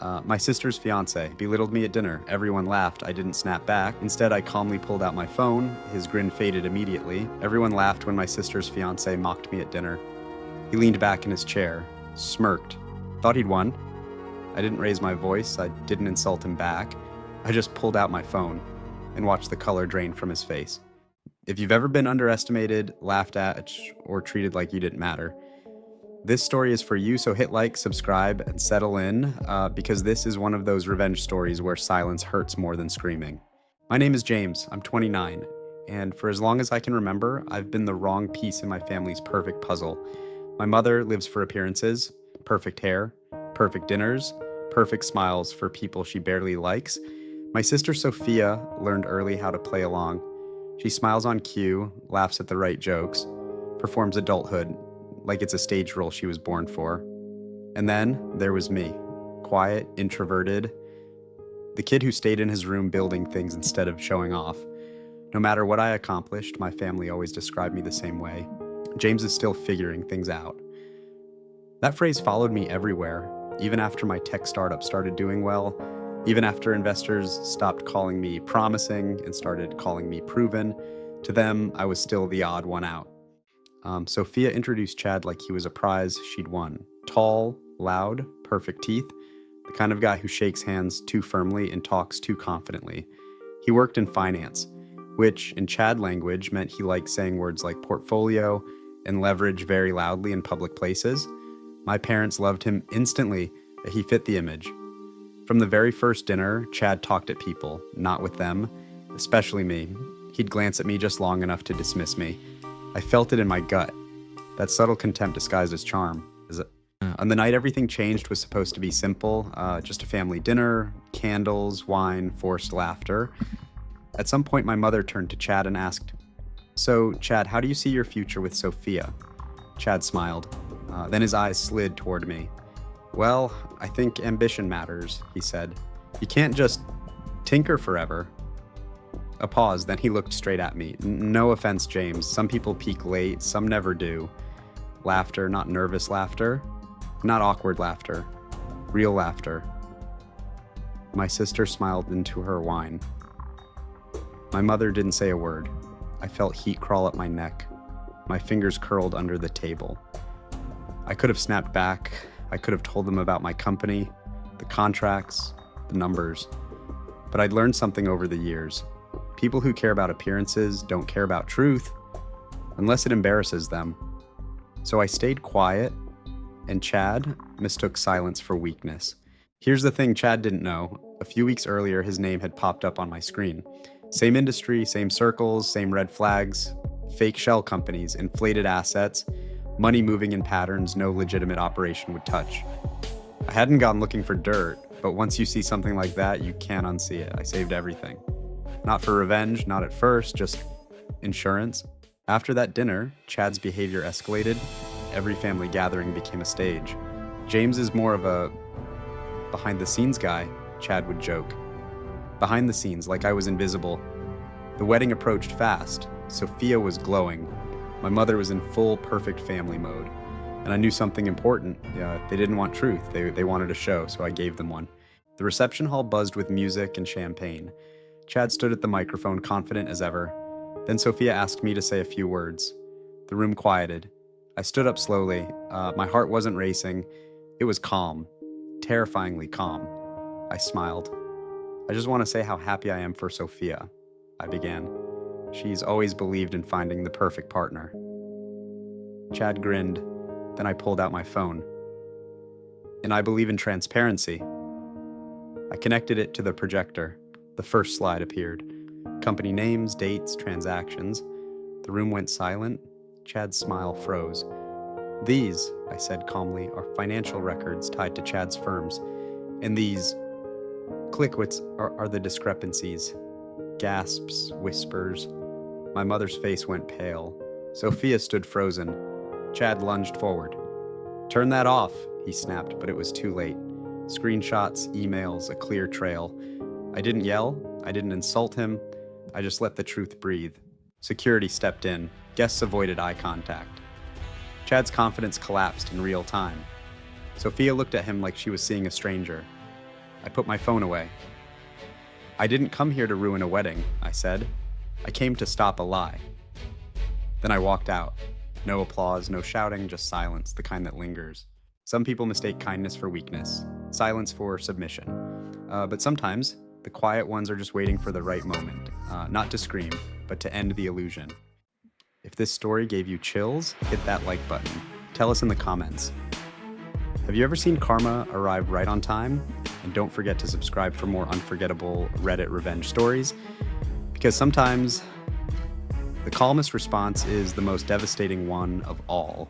My sister's fiancé belittled me at dinner. Everyone laughed. I didn't snap back. Instead, I calmly pulled out my phone. His grin faded immediately. Everyone laughed when my sister's fiancé mocked me at dinner. He leaned back in his chair, smirked. Thought he'd won. I didn't raise my voice. I didn't insult him back. I just pulled out my phone and watched the color drain from his face. If you've ever been underestimated, laughed at, or treated like you didn't matter, this story is for you, so hit like, subscribe, and settle in, because this is one of those revenge stories where silence hurts more than screaming. My name is James, I'm 29, and for as long as I can remember, I've been the wrong piece in my family's perfect puzzle. My mother lives for appearances, perfect hair, perfect dinners, perfect smiles for people she barely likes. My sister Sophia learned early how to play along. She smiles on cue, laughs at the right jokes, performs adulthood like it's a stage role she was born for. And then there was me, quiet, introverted, the kid who stayed in his room building things instead of showing off. No matter what I accomplished, my family always described me the same way. James is still figuring things out. That phrase followed me everywhere, even after my tech startup started doing well, even after investors stopped calling me promising and started calling me proven. To them, I was still the odd one out. Sophia introduced Chad like he was a prize she'd won. Tall, loud, perfect teeth, the kind of guy who shakes hands too firmly and talks too confidently. He worked in finance, which in Chad language meant he liked saying words like portfolio and leverage very loudly in public places. My parents loved him instantly. He fit the image. From the very first dinner, Chad talked at people, not with them, especially me. He'd glance at me just long enough to dismiss me. I felt it in my gut, that subtle contempt disguised as charm. On the night everything changed was supposed to be simple, just a family dinner, candles, wine, forced laughter. At some point, my mother turned to Chad and asked, "So, Chad, how do you see your future with Sophia?" Chad smiled. Then his eyes slid toward me. "Well, I think ambition matters," he said. "You can't just tinker forever." A pause, then he looked straight at me. "No offense, James. Some people peak late, some never do." Laughter, not nervous laughter, not awkward laughter, real laughter. My sister smiled into her wine. My mother didn't say a word. I felt heat crawl up my neck. My fingers curled under the table. I could have snapped back. I could have told them about my company, the contracts, the numbers. But I'd learned something over the years. People who care about appearances don't care about truth, unless it embarrasses them. So I stayed quiet, and Chad mistook silence for weakness. Here's the thing Chad didn't know. A few weeks earlier, his name had popped up on my screen. Same industry, same circles, same red flags, fake shell companies, inflated assets, money moving in patterns no legitimate operation would touch. I hadn't gone looking for dirt, but once you see something like that, you can't unsee it. I saved everything. Not for revenge, not at first, just insurance. After that dinner, Chad's behavior escalated. Every family gathering became a stage. James is more of a behind-the-scenes guy, Chad would joke. Behind the scenes, like I was invisible. The wedding approached fast. Sophia was glowing. My mother was in full perfect family mode. And I knew something important. They didn't want truth. They wanted a show, so I gave them one. The reception hall buzzed with music and champagne. Chad stood at the microphone, confident as ever. Then Sophia asked me to say a few words. The room quieted. I stood up slowly. My heart wasn't racing. It was calm, terrifyingly calm. I smiled. "I just want to say how happy I am for Sophia," I began. "She's always believed in finding the perfect partner." Chad grinned. Then I pulled out my phone. "And I believe in transparency." I connected it to the projector. The first slide appeared. Company names, dates, transactions. The room went silent. Chad's smile froze. "These," I said calmly, "are financial records tied to Chad's firms. And these clickwits are the discrepancies." Gasps, whispers. My mother's face went pale. Sophia stood frozen. Chad lunged forward. "Turn that off," he snapped, but it was too late. Screenshots, emails, a clear trail. I didn't yell. I didn't insult him. I just let the truth breathe. Security stepped in. Guests avoided eye contact. Chad's confidence collapsed in real time. Sophia looked at him like she was seeing a stranger. I put my phone away. I didn't come here to ruin a wedding, I said. I came to stop a lie. Then I walked out. No applause, no shouting, just silence, the kind that lingers. Some people mistake kindness for weakness, silence for submission. But sometimes, the quiet ones are just waiting for the right moment, not to scream, but to end the illusion. If this story gave you chills, hit that like button. Tell us in the comments. Have you ever seen karma arrive right on time? And don't forget to subscribe for more unforgettable Reddit revenge stories, because sometimes the calmest response is the most devastating one of all.